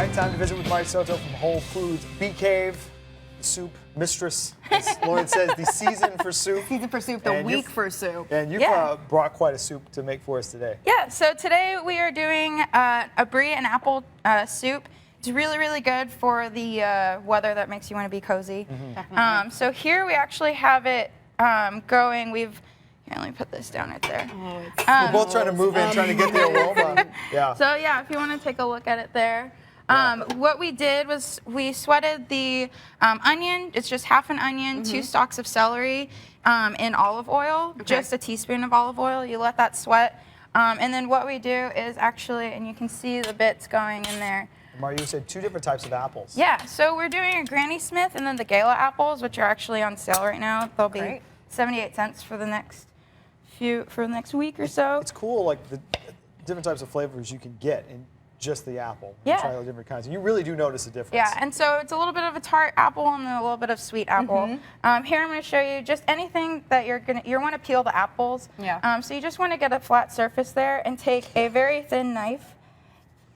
right, time to visit with Mari Soto from Whole Foods Bee Cave, the soup mistress, as Lauren says, the season for soup. Season for soup, the week for soup. And you've brought quite a soup to make for us today. Yeah, so today we are doing a Brie and apple soup. It's really, really good for the weather that makes you want to be cozy. So here we actually have it going. Here, let me put this down right there. We're both trying to move in, trying to get the aroma. Yeah. So yeah, if you want to take a look at it there. What we did was we sweated the onion. It's just half an onion, 2 stalks of celery in olive oil, just a teaspoon of olive oil. You let that sweat. And then what we do is actually, and you can see the bits going in there. Mari, you said 2 different types of apples. Yeah, so we're doing a Granny Smith and then the Gala apples, which are actually on sale right now. They'll be 78 cents for the next week or so. It's cool, like the different types of flavors you can get in just the apple. Yeah. Try the different kinds. And you really do notice a difference. Yeah, and so it's a little bit of a tart apple and then a little bit of sweet apple. Here I'm going to show you just anything that you want to peel the apples. Yeah. So you just want to get a flat surface there and take a very thin knife,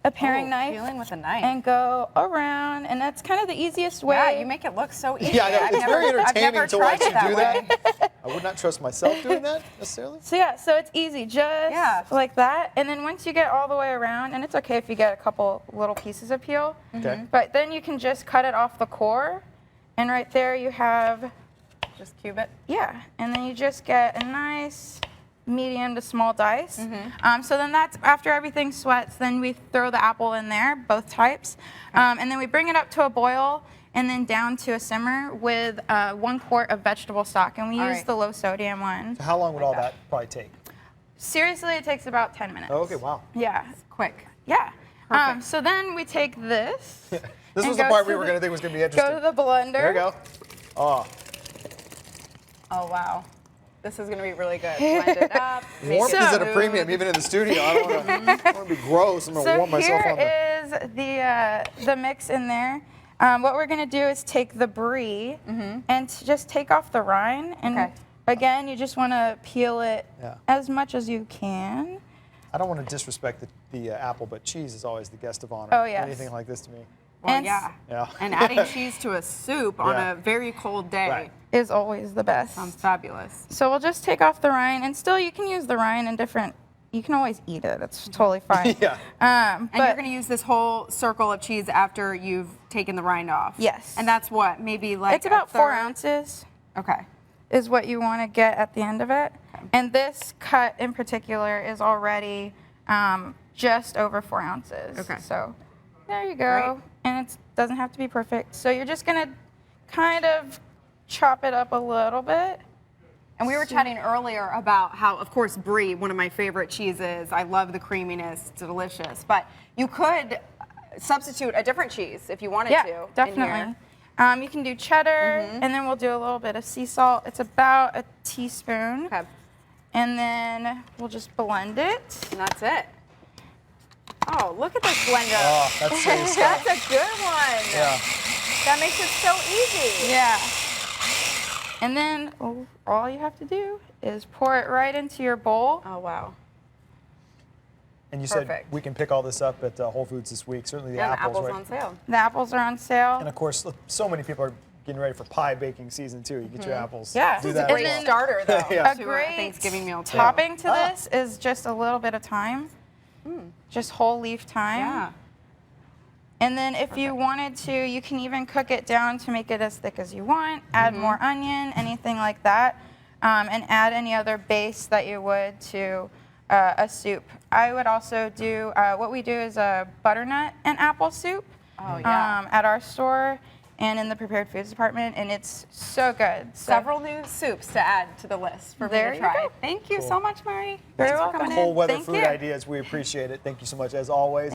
a paring knife, Peeling with a knife. and go around, and that's kind of the easiest way. Yeah, you make it look so easy. Yeah, I know. It's very entertaining to watch you tried it do that that. I would not trust myself doing that necessarily. So yeah, so it's easy, just like that. And then once you get all the way around, and it's okay if you get a couple little pieces of peel, but then you can just cut it off the core, and right there you have, Just cube it. yeah, and then you just get a nice medium to small dice. So then that's, after everything sweats, then we throw the apple in there, both types, and then we bring it up to a boil and then down to a simmer with 1 quart of vegetable stock, and we use the low sodium one. So how long would all that probably take? Seriously, it takes about 10 minutes. Oh, okay, wow. Yeah. Quick. Yeah. So then we take this. This and was the go part we to were the- going to think was going to be interesting. Go to the blender. There you go. Oh, Oh, wow. This is going to be really good. Blend it up. warmth is at a premium, even in the studio. I don't want to be gross. I'm going to warm myself on the... So here is the mix in there. What we're going to do is take the Brie and just take off the rind. And again, you just want to peel it as much as you can. I don't want to disrespect the apple, but cheese is always the guest of honor. Oh, yes. Anything like this to me. Well, And- yeah. And adding cheese to a soup on a very cold day is always the best. sounds fabulous. So we'll just take off the rind, and still you can use the rind in different, you can always eat it. It's totally fine. And you're going to use this whole circle of cheese after you've taken the rind off. Yes. And that's what, maybe like it's about 4 ounces. Okay. Is what you want to get at the end of it. And this cut in particular is already just over 4 ounces. Okay. So there you go. And it doesn't have to be perfect. So you're just going to kind of chop it up a little bit. And we were chatting earlier about how, of course, Brie, one of my favorite cheeses. I love the creaminess. It's delicious. But you could substitute a different cheese if you wanted to. Yeah, definitely. You can do cheddar, and then we'll do a little bit of sea salt. It's about a teaspoon. Okay. And then we'll just blend it. And that's it. Oh, look at this blender. Oh, that's serious stuff. That's a good one. Yeah. That makes it so easy. Yeah. And then all you have to do is pour it right into your bowl. Oh, wow. And you said we can pick all this up at Whole Foods this week. Certainly the Yeah, the apples, apple's right? on sale. The apples are on sale. And of course, look, so many people are getting ready for pie baking season too. You get your apples. Yeah. Do This is that a as great well. Starter, though, Yeah. A to great Thanksgiving meal, too. topping to this is just a little bit of thyme. Just whole leaf thyme. Yeah. And then if you wanted to, you can even cook it down to make it as thick as you want, add more onion, anything like that, and add any other base that you would to a soup. I would also do, what we do is a butternut and apple soup at our store and in the prepared foods department, and it's so good. So, Several new soups to add to the list for me There to you try. go. Thank you so much, Mari. Very Thanks for welcome. coming in. Whole weather Thank food you. ideas. We appreciate it. Thank you so much as always.